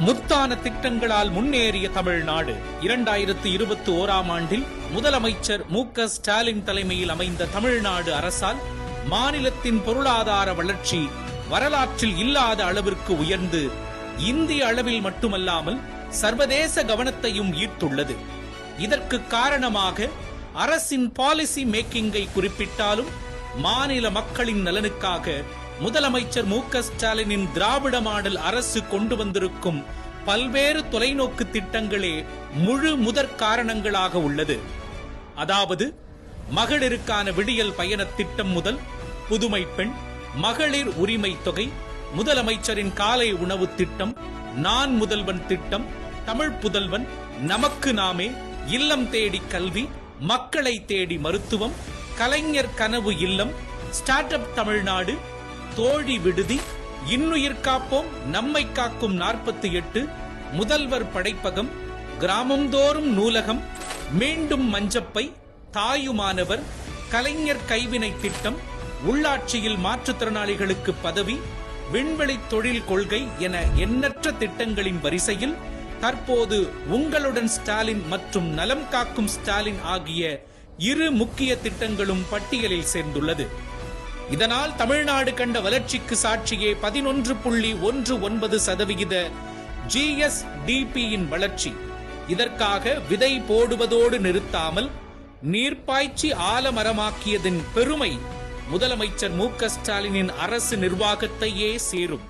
முத்தான திட்டங்களால் முன்னேறிய தமிழ்நாடு. 2021ஆம் ஆண்டில் முதலமைச்சர் மு.க. ஸ்டாலின் தலைமையில் அமைந்த தமிழ்நாடு அரசால் மாநிலத்தின் பொருளாதார வளர்ச்சி வரலாற்றில் இல்லாத அளவிற்கு உயர்ந்து இந்திய அளவில் மட்டுமல்லாமல் சர்வதேச கவனத்தையும் ஈர்த்துள்ளது. இதற்கு காரணமாக அரசின் பாலிசி மேக்கிங்கை குறிப்பிட்டாலும் மாநில மக்களின் நலனுக்காக முதலமைச்சர் மு.க. ஸ்டாலினின் திராவிட மாடல் அரசு கொண்டு வந்திருக்கும் பல்வேறு தொலைநோக்கு திட்டங்களே முழு முதற் காரணங்களாக உள்ளது. அதாவது மகளிருக்கான விடியல் பயண திட்டம் முதல் புதுமை பெண், மகளிர் உரிமை தொகை, முதலமைச்சரின் காலை உணவு திட்டம், நான் முதல்வன் திட்டம், தமிழ் புதல்வன், நமக்கு நாமே, இல்லம் தேடி கல்வி, மக்களை தேடி மருத்துவம், கலைஞர் கனவு இல்லம், ஸ்டார்ட் அப் தமிழ்நாடு, தோழி விடுதி, இன்னுயிர் காப்போம் நம்மை காக்கும் 48, முதல்வர் படைப்பகம், கிராமந்தோறும் நூலகம், மீண்டும் மஞ்சப்பை, தாயுமானவர், கலைஞர் கைவினை திட்டம், உள்ளாட்சியில் மாற்றுத்திறனாளிகளுக்கு பதவி, விண்வெளி தொழில் கொள்கை என எண்ணற்ற திட்டங்களின் வரிசையில் தற்போது உங்களுடன் ஸ்டாலின் மற்றும் நலம் காக்கும் ஸ்டாலின் ஆகிய இரு முக்கிய திட்டங்களும் பட்டியலில் சேர்ந்துள்ளது. இதனால் தமிழ்நாடு கண்ட வளர்ச்சிக்கு சாட்சியே 11.19% GSDPயின் வளர்ச்சி. இதற்காக விதை போடுவதோடு நிறுத்தாமல் நீர்ப்பாய்ச்சி ஆலமரமாக்கியதின் பெருமை முதலமைச்சர் மு.க. ஸ்டாலினின் அரசு நிர்வாகத்தையே சேரும்.